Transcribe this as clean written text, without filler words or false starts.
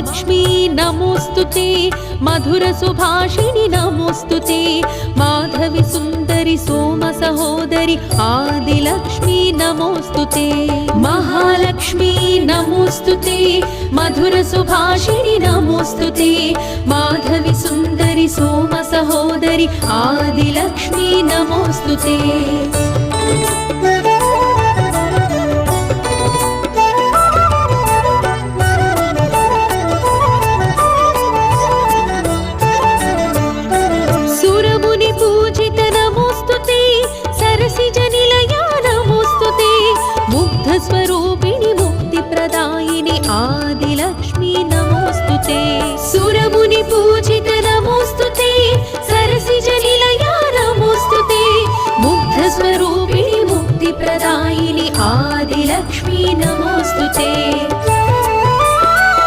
महालक्ष्मी नमोस्तुते मधुर सुभाषिणि नमोस्तुते माधवी सुंदरी सोम सहोदरी आदिलक्ष्मी नमोस्तुते महालक्ष्मी नमोस्तुते मधुर सुभाषिणि नमोस्तुते माधवी सुंदरी सोम सहोदरी आदिलक्ष्मी नमोस्तुते स्वरूपिणी मुक्तिप्रदायिनी आदिलक्ष्मी नमोस्तुते सुरमुनि पूजित नमोस्तुते सरसिजनिलया नमोस्तुते मुग्ध स्वरूपिणी मुक्तिप्रदायिनी आदिलक्ष्मी नमोस्तुते